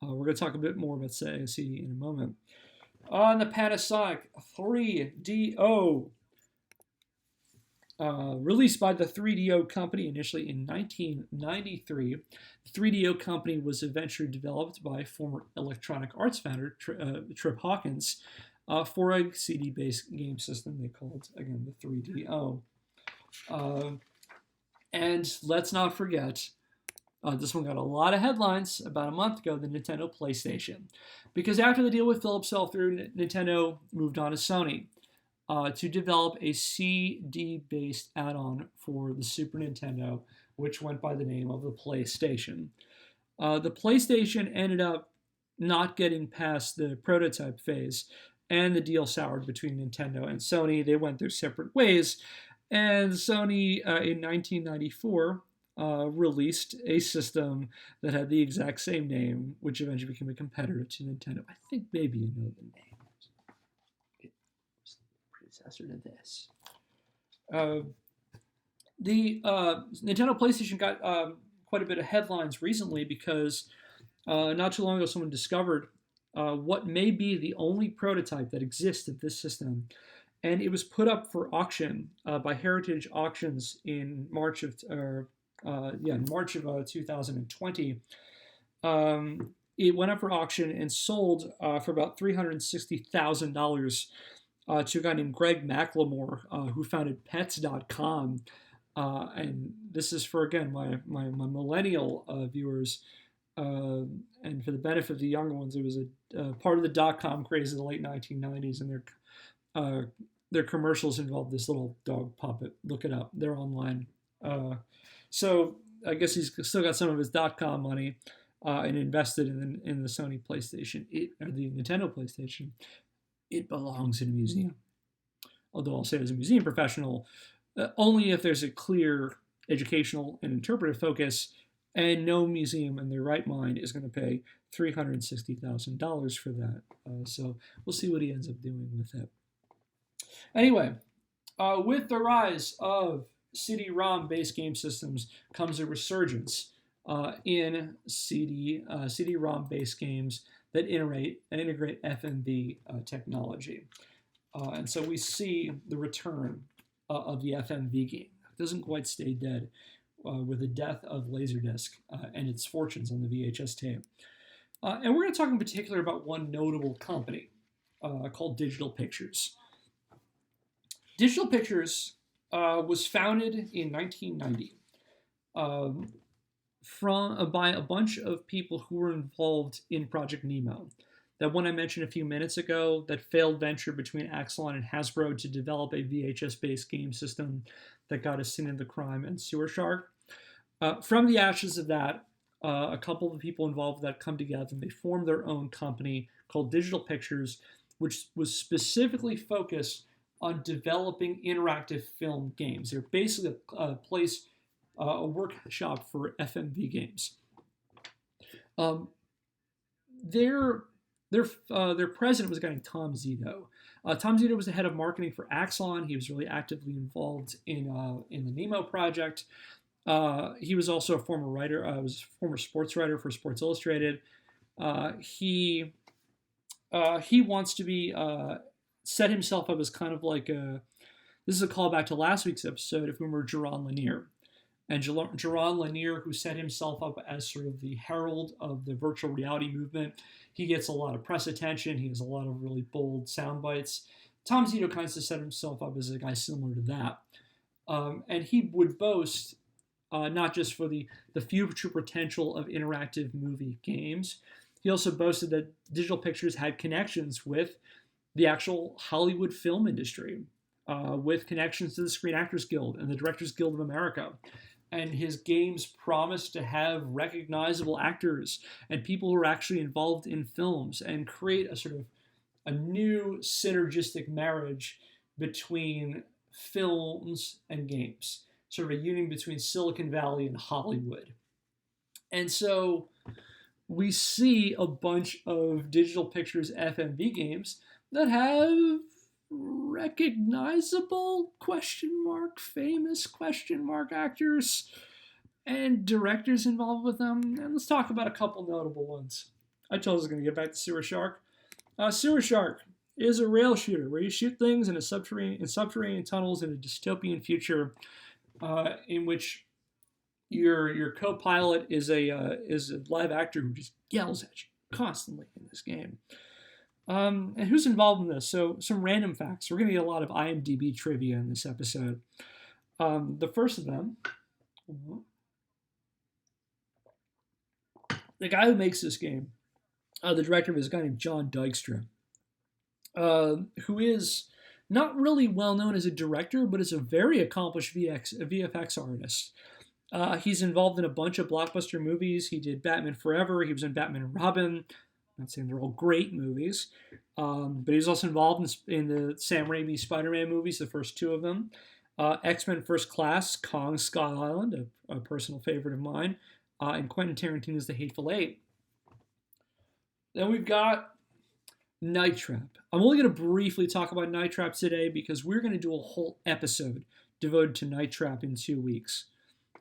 We're going to talk a bit more about Sega CD in a moment. On the Panasonic 3DO, released by the 3DO Company initially in 1993. The 3DO Company was eventually developed by former Electronic Arts founder Trip Hawkins for a CD-based game system they called, again, the 3DO. And let's not forget, this one got a lot of headlines about a month ago, the Nintendo PlayStation. Because after the deal with Philips fell through, Nintendo moved on to Sony to develop a CD-based add-on for the Super Nintendo, which went by the name of the PlayStation. The PlayStation ended up not getting past the prototype phase, and the deal soured between Nintendo and Sony. They went their separate ways, and Sony in 1994 released a system that had the exact same name, which eventually became a competitor to Nintendo. I think maybe you know the name. It was the predecessor to this. The Nintendo PlayStation got quite a bit of headlines recently because not too long ago someone discovered what may be the only prototype that exists of this system. And it was put up for auction by Heritage Auctions in March of 2020. It went up for auction and sold for about $360,000 to a guy named Greg McLemore, who founded Pets.com. And this is for, again, my millennial viewers. And for the benefit of the younger ones, it was a part of the .com craze in the late 1990s, and their commercials involved this little dog puppet. Look it up; they're online. So I guess he's still got some of his .com money and invested in the Sony PlayStation, or the Nintendo PlayStation. It belongs in a museum. Although I'll say as a museum professional, only if there's a clear educational and interpretive focus, and no museum in their right mind is going to pay $360,000 for that. So we'll see what he ends up doing with it. Anyway, with the rise of CD-ROM-based game systems comes a resurgence in CD-ROM-based games that integrate FMV technology. And so we see the return of the FMV game. It doesn't quite stay dead with the death of Laserdisc and its fortunes on the VHS tape. And we're going to talk in particular about one notable company called Digital Pictures. Digital Pictures was founded in 1990 by a bunch of people who were involved in Project Nemo. That one I mentioned a few minutes ago, that failed venture between Axelon and Hasbro to develop a VHS-based game system that got us Sin of the Crime and Sewer Shark. From the ashes of that, a couple of the people involved with that come together and they formed their own company called Digital Pictures, which was specifically focused on developing interactive film games. They're basically a place, a workshop for FMV games. Um, their their president was a guy named Tom Zito. Tom Zito was the head of marketing for Axon. He was really actively involved in the Nemo project. He was also a former writer. Was a former sports writer for Sports Illustrated. He wants to be set himself up as kind of like a. This is a callback to last week's episode, if we remember Jaron Lanier. And Jaron Lanier, who set himself up as sort of the herald of the virtual reality movement, he gets a lot of press attention. He has a lot of really bold sound bites. Tom Zito kind of set himself up as a guy similar to that. And he would boast, not just for the future potential of interactive movie games, he also boasted that Digital Pictures had connections with the actual Hollywood film industry, with connections to the Screen Actors Guild and the Directors Guild of America. And his games promised to have recognizable actors and people who are actually involved in films and create a sort of a new synergistic marriage between films and games, sort of a union between Silicon Valley and Hollywood. And so we see a bunch of Digital Pictures FMV games that have recognizable famous actors and directors involved with them. And let's talk about a couple notable ones. I told us I was going to get back to Sewer Shark. Sewer Shark is a rail shooter where you shoot things in subterranean tunnels in a dystopian future, in which your co-pilot is a live actor who just yells at you constantly in this game. And who's involved in this? So some random facts. We're going to get a lot of IMDb trivia in this episode. The first of them, the guy who makes this game, the director of it is a guy named John Dykstra, who is not really well known as a director, but is a very accomplished VFX artist. He's involved in a bunch of blockbuster movies. He did Batman Forever. He was in Batman and Robin. I'm not saying they're all great movies, but he was also involved in the Sam Raimi Spider-Man movies, the first two of them. X-Men First Class, Kong Skull Island, a personal favorite of mine, and Quentin Tarantino's The Hateful Eight. Then we've got Night Trap. I'm only going to briefly talk about Night Trap today because we're going to do a whole episode devoted to Night Trap in 2 weeks.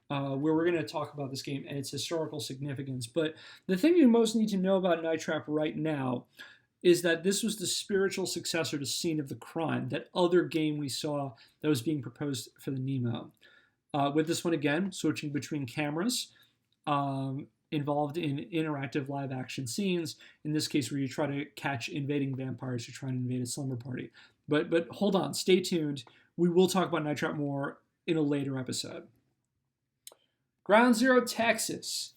Where we're going to talk about this game and its historical significance. But the thing you most need to know about Night Trap right now is that this was the spiritual successor to Scene of the Crime, that other game we saw that was being proposed for the Nemo. With this one again, switching between cameras, involved in interactive live action scenes, in this case where you try to catch invading vampires who try to invade a slumber party. But hold on, stay tuned. We will talk about Night Trap more in a later episode. Ground Zero Texas.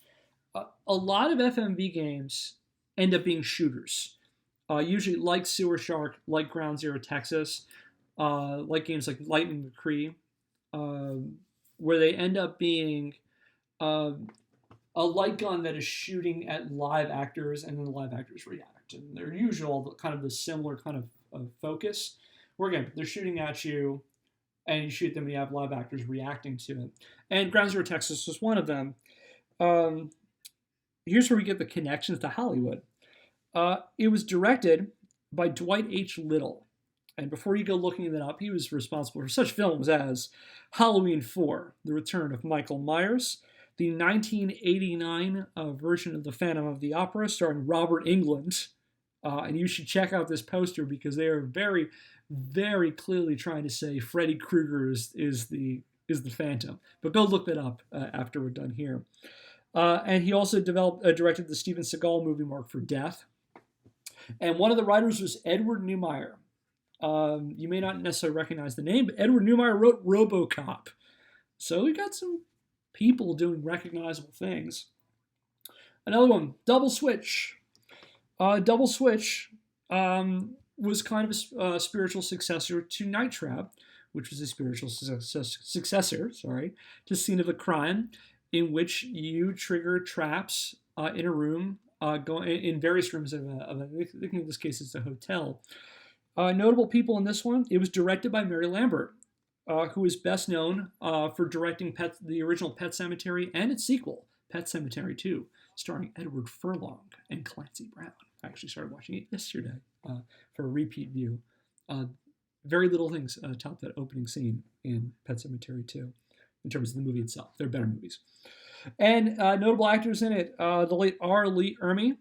A lot of FMV games end up being shooters. Usually like Sewer Shark, like Ground Zero Texas, like games like Lightning McCree, where they end up being a light gun that is shooting at live actors and then the live actors react. And they're usually kind of the similar kind of focus, where again, they're shooting at you, and you shoot them and you have live actors reacting to it. And Ground Zero Texas was one of them. Here's where we get the connections to Hollywood. It was directed by Dwight H. Little. And before you go looking that up, he was responsible for such films as Halloween 4, The Return of Michael Myers, the 1989 version of The Phantom of the Opera starring Robert Englund. And you should check out this poster because they are very, very clearly trying to say Freddy Krueger is the Phantom. But go look that up after we're done here. And he also directed the Steven Seagal movie Marked for Death. And one of the writers was Edward Neumeier. You may not necessarily recognize the name, but Edward Neumeier wrote RoboCop. So we got some people doing recognizable things. Another one, Double Switch. Double Switch was kind of a spiritual successor to Night Trap, which was a spiritual successor, to Scene of the Crime. in which you trigger traps in a room, in various rooms I think in this case it's a hotel. Notable people in this one, it was directed by Mary Lambert, who is best known for directing the original Pet Sematary and its sequel, Pet Sematary 2, starring Edward Furlong and Clancy Brown. I actually started watching it yesterday for a repeat view. Very little things top that opening scene in Pet Sematary 2 in terms of the movie itself. They're better movies. And notable actors in it, the late R. Lee Ermey,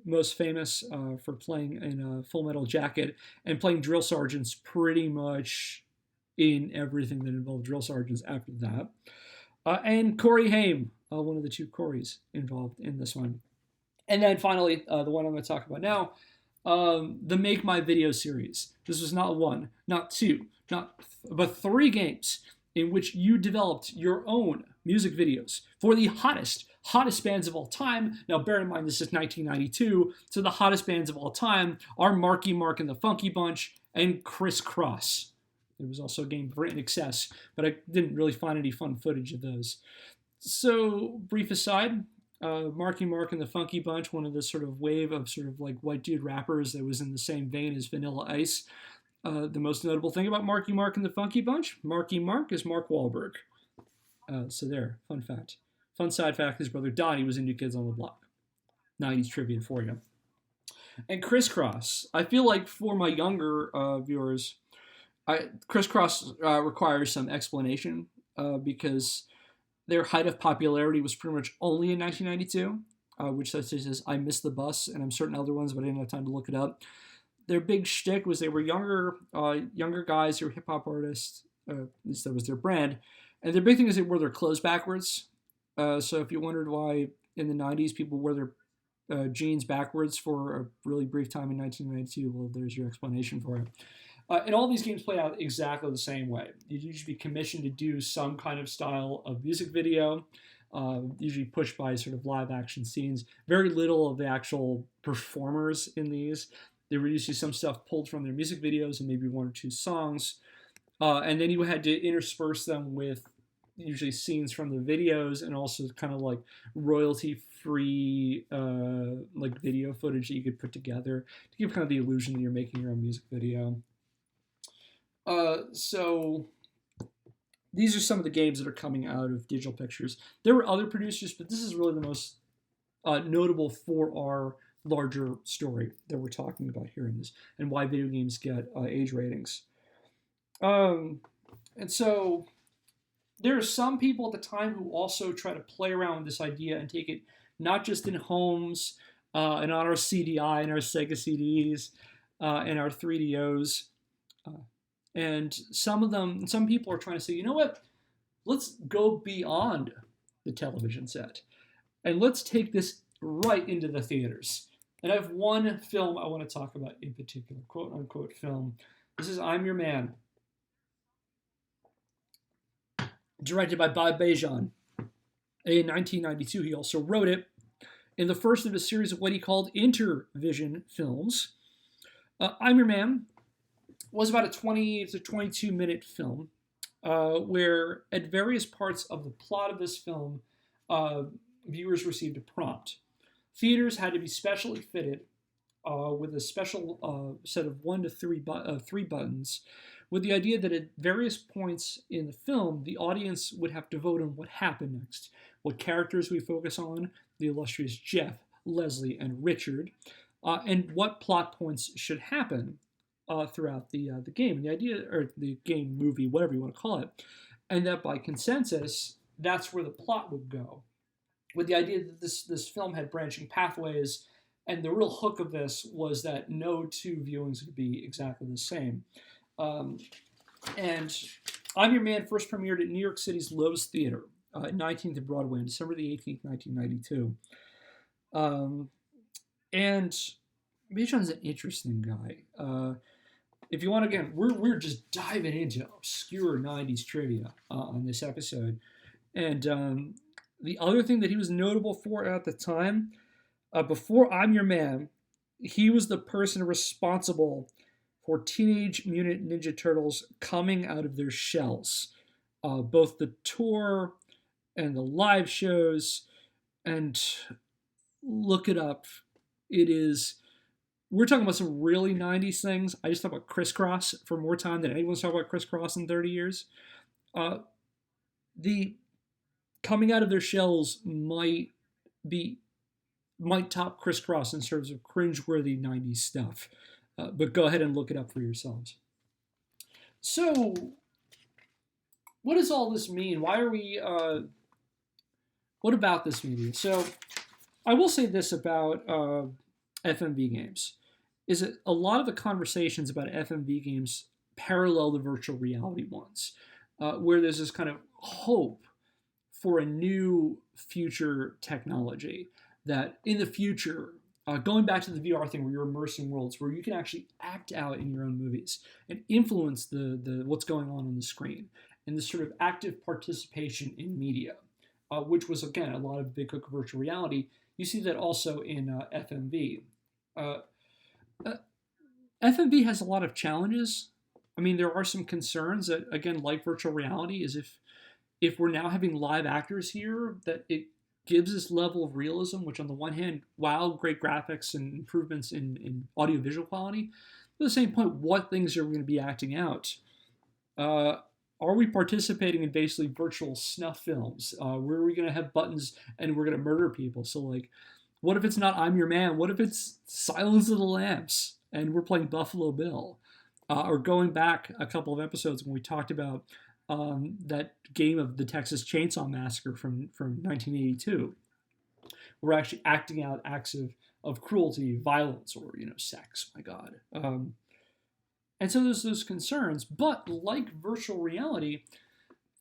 most famous for playing in Full Metal Jacket and playing drill sergeants pretty much in everything that involved drill sergeants after that. And Corey Haim, one of the two Coreys involved in this one. And then finally, the one I'm going to talk about now, the Make My Video series. This was not one, not two, but 3 games in which you developed your own music videos for the hottest bands of all time. Now, bear in mind, this is 1992, so the hottest bands of all time are Marky Mark and the Funky Bunch and Criss Cross. There was also a game for In Excess, but I didn't really find any fun footage of those. So, brief aside, Marky Mark and the Funky Bunch, one of the sort of wave of sort of like white dude rappers that was in the same vein as Vanilla Ice. The most notable thing about Marky Mark and the Funky Bunch, Marky Mark is Mark Wahlberg. So there, fun fact. Fun side fact, his brother Donnie was in New Kids on the Block. 90s trivia for you. And Criss Cross, I feel like for my younger viewers, Criss Cross requires some explanation because their height of popularity was pretty much only in 1992, which such as I Missed the Bus, and I'm certain other ones, but I didn't have time to look it up. Their big shtick was they were younger guys who were hip-hop artists, at least that was their brand, and their big thing is they wore their clothes backwards. So if you wondered why in the 90s people wore their jeans backwards for a really brief time in 1992, well, there's your explanation for it. And all these games played out exactly the same way. You'd usually be commissioned to do some kind of style of music video, usually pushed by sort of live action scenes. Very little of the actual performers in these. There were usually some stuff pulled from their music videos and maybe 1 or 2 songs. And then you had to intersperse them with usually scenes from the videos and also kind of like royalty-free like video footage that you could put together to give kind of the illusion that you're making your own music video. So these are some of the games that are coming out of Digital Pictures. There were other producers, but this is really the most notable for our larger story that we're talking about here in this, and why video games get age ratings. And so there are some people at the time who also try to play around with this idea and take it not just in homes and on our CDI and our Sega CDs and our 3DOs. And some people are trying to say, you know what, let's go beyond the television set and let's take this right into the theaters. And I have one film I want to talk about in particular, quote unquote film. This is I'm Your Man, directed by Bob Bajan. In 1992, he also wrote it in the first of a series of what he called Intervision films. I'm Your Man was about a 20 to 22 minute film where at various parts of the plot of this film, viewers received a prompt. Theaters had to be specially fitted with a special set of 1 to 3 buttons with the idea that at various points in the film, the audience would have to vote on what happened next, what characters we focus on, the illustrious Jeff, Leslie, and Richard, and what plot points should happen throughout the game. And the idea, or the game, movie, whatever you want to call it, and that by consensus, that's where the plot would go. With the idea that this film had branching pathways, and the real hook of this was that no 2 viewings would be exactly the same. And I'm Your Man first premiered at New York City's Loews Theater at 19th and Broadway on December the 18th, 1992. And Bajan's an interesting guy. If you want, again, we're just diving into obscure 90s trivia on this episode. And the other thing that he was notable for at the time, before I'm Your Man, he was the person responsible for Teenage Mutant Ninja Turtles coming out of their shells. Both the tour and the live shows, and look it up. It is. We're talking about some really 90s things. I just talked about Crisscross for more time than anyone's talked about Crisscross in 30 years. Uh, the coming out of their shells might top Crisscross in terms of cringeworthy 90s stuff. But go ahead and look it up for yourselves. So, what does all this mean? Why are we? What about this media? So, I will say this about FMV games: is that a lot of the conversations about FMV games parallel the virtual reality ones, where there's this kind of hope for a new future technology that in the future, going back to the VR thing where you're immersing worlds, where you can actually act out in your own movies and influence the what's going on the screen, and this sort of active participation in media, which was again a lot of Big Hook virtual reality. You see that also in FMV. FMV has a lot of challenges. I mean, there are some concerns that, again, like virtual reality, is if we're now having live actors here, that it gives this level of realism, which on the one hand, wow, great graphics and improvements in audiovisual quality. At the same point, what things are we going to be acting out? Are we participating in basically virtual snuff films? Where are we going to have buttons and we're going to murder people? So, like, what if it's not I'm Your Man? What if it's Silence of the Lambs and we're playing Buffalo Bill? Or going back a couple of episodes when we talked about that game of the Texas Chainsaw Massacre from 1982. We're actually acting out acts of cruelty, violence, or sex. My God. And so there's those concerns, but like virtual reality,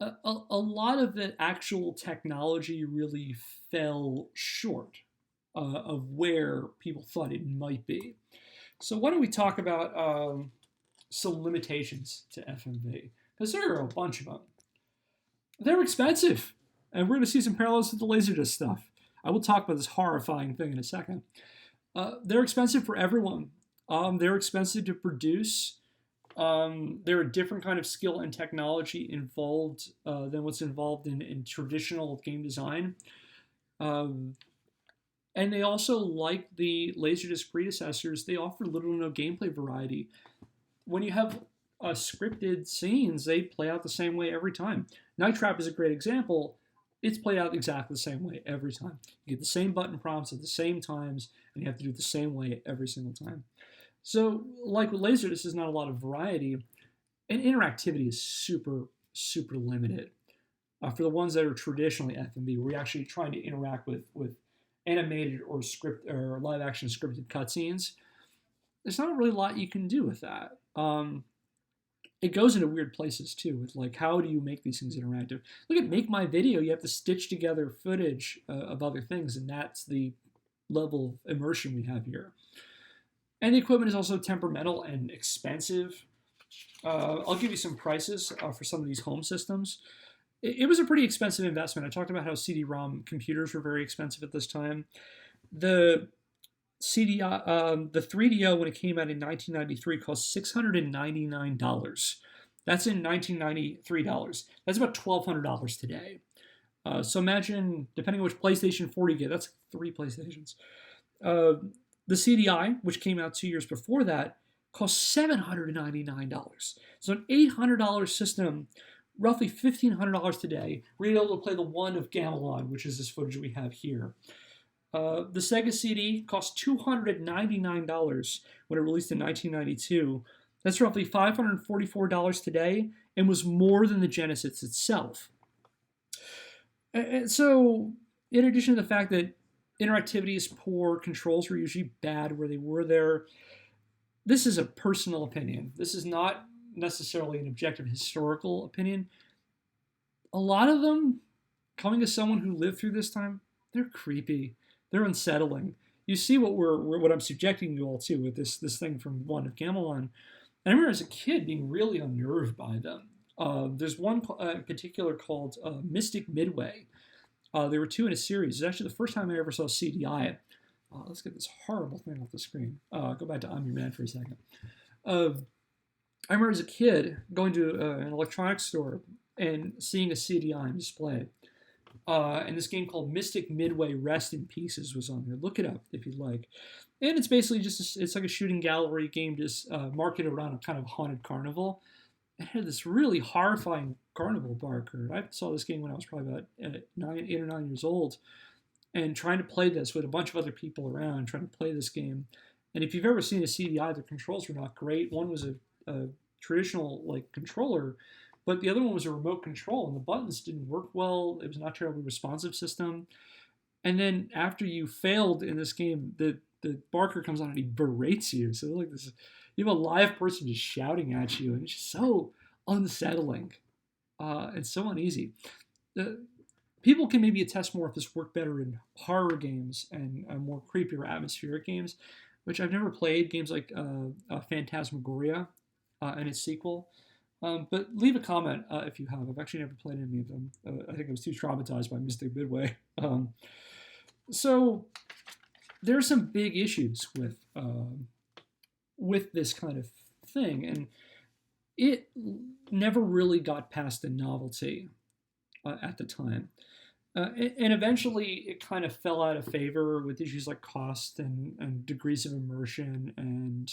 a lot of the actual technology really fell short of where people thought it might be. So why don't we talk about some limitations to FMV? Because there are a bunch of them. They're expensive, and we're going to see some parallels with the Laserdisc stuff. I will talk about this horrifying thing in a second. They're expensive for everyone. They're expensive to produce. There are different kind of skill and technology involved than what's involved in traditional game design. And they also, like the Laserdisc predecessors, they offer little to no gameplay variety. When you have scripted scenes, they play out the same way every time. Night Trap is a great example. It's played out exactly the same way every time. You get the same button prompts at the same times, and you have to do it the same way every single time. So, like with Laserdisc, this is not a lot of variety, and interactivity is super, super limited. For the ones that are traditionally FMV, where you're actually trying to interact with animated or live action scripted cutscenes, there's not really a lot you can do with that. It goes into weird places too, with like, how do you make these things interactive? Look at Make My Video. You have to stitch together footage of other things, and that's the level of immersion we have here. And the equipment is also temperamental and expensive. I'll give you some prices for some of these home systems. It was a pretty expensive investment. I talked about how CD-ROM computers were very expensive at this time. The 3DO, when it came out in 1993, cost $699. That's in 1993 dollars. That's about $1,200 today. So imagine, depending on which PlayStation 4 you get, that's 3 PlayStations. The CDI, which came out 2 years before that, cost $799. So an $800 system, roughly $1,500 today, we're able to play the one of Gamelon, which is this footage we have here. The Sega CD cost $299 when it released in 1992. That's roughly $544 today, and was more than the Genesis itself. And so, in addition to the fact that interactivity is poor, controls were usually bad where they were there, this is a personal opinion. This is not necessarily an objective historical opinion. A lot of them, coming as someone who lived through this time, they're creepy. They're unsettling. You see what I'm subjecting you all to with this thing from one of Gamelon. And I remember as a kid being really unnerved by them. There's one in particular called Mystic Midway. There were 2 in a series. It's actually the first time I ever saw CDI. Let's get this horrible thing off the screen. Go back to I'm Your Man for a second. I remember as a kid going to an electronics store and seeing a CDI on display. And this game called Mystic Midway Rest in Pieces was on there. Look it up if you'd like. And it's basically it's like a shooting gallery game just marketed around a kind of haunted carnival. It had this really horrifying carnival barker. I saw this game when I was probably about 8 or 9 years old, and trying to play this with a bunch of other people around, trying to play this game. And if you've ever seen a CDI, the controls were not great. One was a traditional like controller, but the other one was a remote control, and the buttons didn't work well. It was not terribly responsive system. And then after you failed in this game, the barker comes on and he berates you. So like this, you have a live person just shouting at you, and it's just so unsettling and so uneasy. People can maybe attest more if this worked better in horror games and more creepier atmospheric games, which I've never played. Games like Phantasmagoria and its sequel. But leave a comment if you have. I've actually never played any of them. I think I was too traumatized by Mystic Midway. So there's some big issues with this kind of thing, and it never really got past the novelty at the time. And eventually it kind of fell out of favor with issues like cost and degrees of immersion and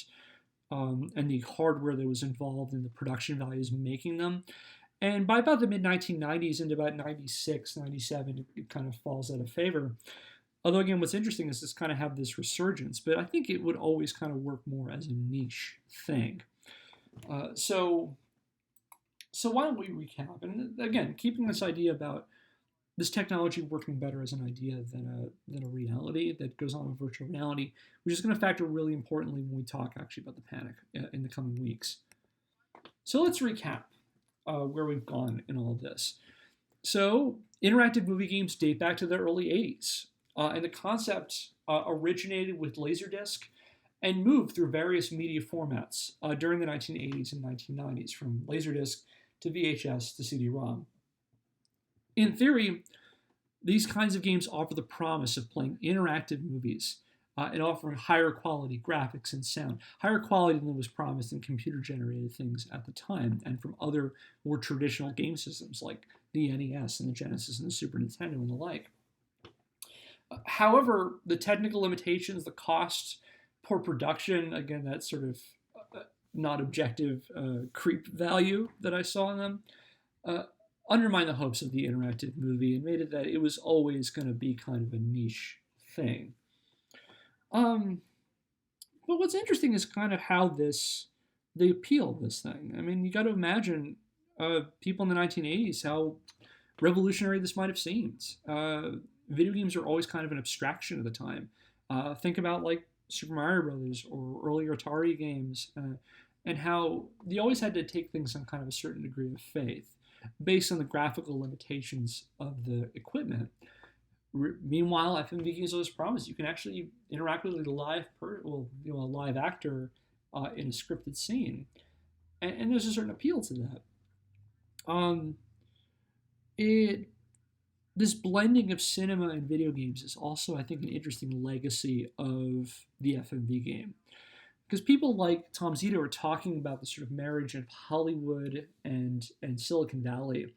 the hardware that was involved in the production values making them. And by about the mid-1990s into about 96, 97, it kind of falls out of favor. Although, again, what's interesting is this kind of have this resurgence, but I think it would always kind of work more as a niche thing. So why don't we recap? And again, keeping this idea about this technology working better as an idea than a reality that goes on with virtual reality, which is going to factor really importantly when we talk actually about the panic in the coming weeks. So let's recap where we've gone in all of this. So interactive movie games date back to the early 80s, and the concept originated with Laserdisc and moved through various media formats during the 1980s and 1990s, from Laserdisc to VHS to CD-ROM. In theory, these kinds of games offer the promise of playing interactive movies and offering higher quality graphics and sound, higher quality than was promised in computer-generated things at the time and from other more traditional game systems like the NES and the Genesis and the Super Nintendo and the like. However, the technical limitations, the cost, poor production, again, that sort of not objective creep value that I saw in them, undermined the hopes of the interactive movie and made it that it was always going to be kind of a niche thing. But what's interesting is kind of how the appeal of this thing. I mean, you got to imagine people in the 1980s, how revolutionary this might have seemed. Video games are always kind of an abstraction at the time. Think about like Super Mario Brothers or earlier Atari games, and how they always had to take things on kind of a certain degree of faith based on the graphical limitations of the equipment. Meanwhile, FMV games always promise you can actually interact with a a live actor in a scripted scene, and there's a certain appeal to that. This blending of cinema and video games is also, I think, an interesting legacy of the FMV game. Because people like Tom Zito are talking about the sort of marriage of Hollywood and Silicon Valley,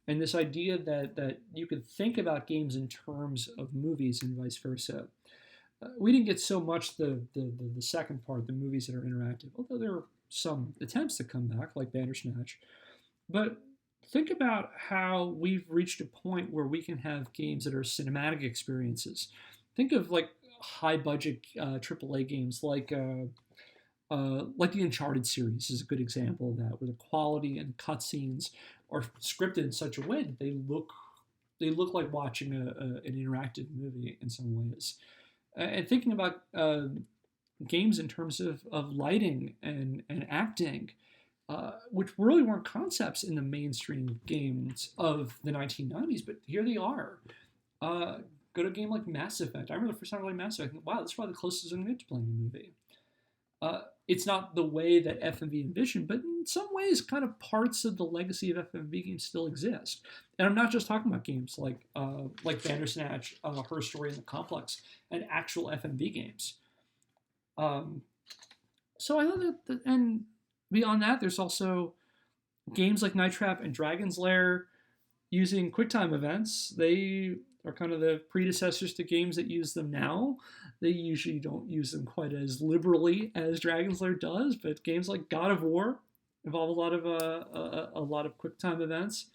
and this idea that you could think about games in terms of movies and vice versa. We didn't get so much the second part, the movies that are interactive, although there are some attempts to come back, like Bandersnatch. But think about how we've reached a point where we can have games that are cinematic experiences. Think of like high-budget AAA games like the Uncharted series is a good example of that, where the quality and cutscenes are scripted in such a way that they look like watching an interactive movie in some ways. And thinking about games in terms of lighting and acting, which really weren't concepts in the mainstream games of the 1990s, but here they are. Go to a game like Mass Effect. I remember the first time I played Mass Effect, I think, wow, this is probably the closest I'm going to get to playing a movie. It's not the way that FMV envisioned, but in some ways, kind of parts of the legacy of FMV games still exist. And I'm not just talking about games like Bandersnatch, Her Story in the Complex, and actual FMV games. So I thought that, and beyond that, there's also games like Night Trap and Dragon's Lair, using QuickTime events. They are kind of the predecessors to games that use them now. They usually don't use them quite as liberally as Dragon's Lair does, but games like God of War involve a lot of QuickTime events.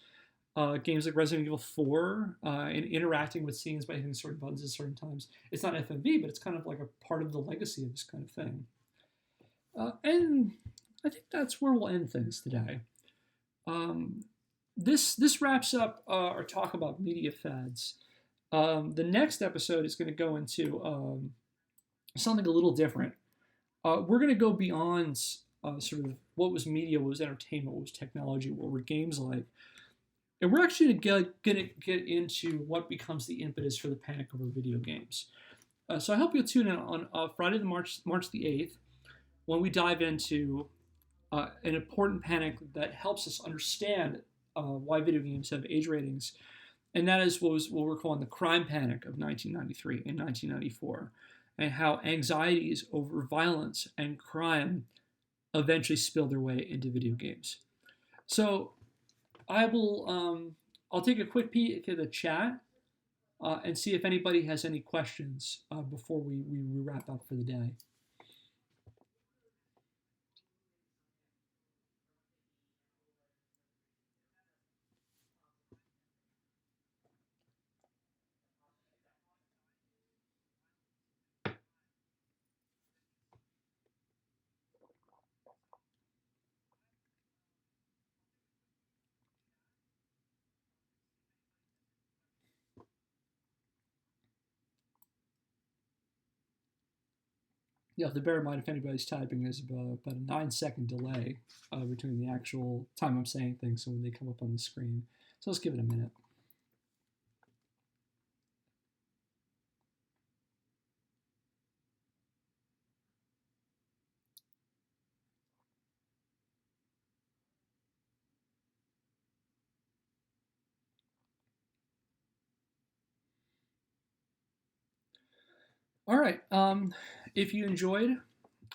Games like Resident Evil 4 and interacting with scenes by hitting certain buttons at certain times. It's not FMV, but it's kind of like a part of the legacy of this kind of thing. And I think that's where we'll end things today. This wraps up our talk about media fads. The next episode is going to go into something a little different. We're going to go beyond sort of what was media, what was entertainment, what was technology, what were games like. And we're actually going to get into what becomes the impetus for the panic over video games. So I hope you'll tune in on Friday, March the 8th, when we dive into an important panic that helps us understand why video games have age ratings. And that is what we're calling the crime panic of 1993 and 1994, and how anxieties over violence and crime eventually spill their way into video games. So I'll take a quick peek at the chat and see if anybody has any questions before we wrap up for the day. You have to bear in mind if anybody's typing, there's about a 9-second delay between the actual time I'm saying things and when they come up on the screen. So let's give it a minute. All right. If you enjoyed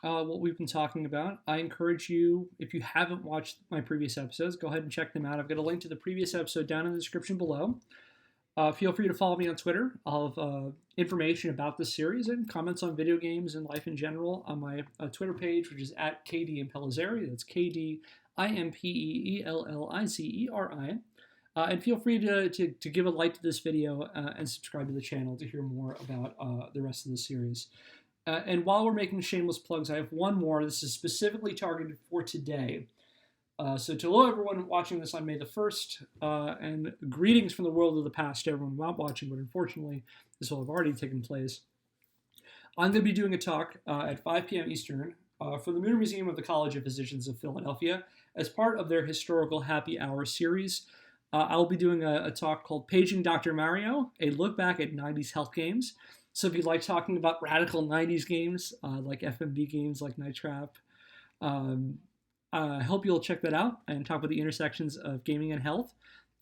what we've been talking about, I encourage you, if you haven't watched my previous episodes, go ahead and check them out. I've got a link to the previous episode down in the description below. Feel free to follow me on Twitter. I'll have information about this series and comments on video games and life in general on my Twitter page, which is at KDImpellizzeri. That's KDIMPEELLIZERI. And feel free to give a like to this video and subscribe to the channel to hear more about the rest of the series. And while we're making shameless plugs, I have one more. This is specifically targeted for today. So to hello everyone watching this on May the 1st, and greetings from the world of the past to everyone not watching, but unfortunately this will have already taken place. I'm going to be doing a talk at 5 p.m. Eastern for the Muir Museum of the College of Physicians of Philadelphia as part of their historical happy hour series. I'll be doing a talk called Paging Dr. Mario, a look back at 90s health games. So if you like talking about radical 90s games, like FMV games like Night Trap, I hope you'll check that out and talk about the intersections of gaming and health.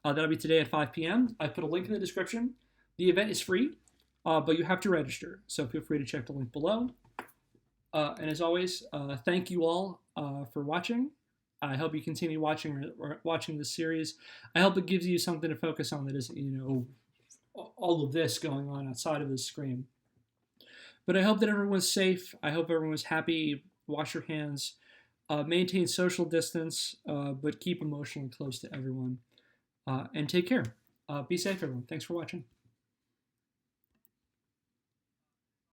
That'll be today at 5 p.m. I put a link in the description. The event is free, but you have to register. So feel free to check the link below. And as always, thank you all for watching. I hope you continue watching this series. I hope it gives you something to focus on that isn't, all of this going on outside of the screen. But I hope that everyone's safe. I hope everyone's happy. Wash your hands. Maintain social distance, but keep emotionally close to everyone. And take care. Be safe, everyone. Thanks for watching.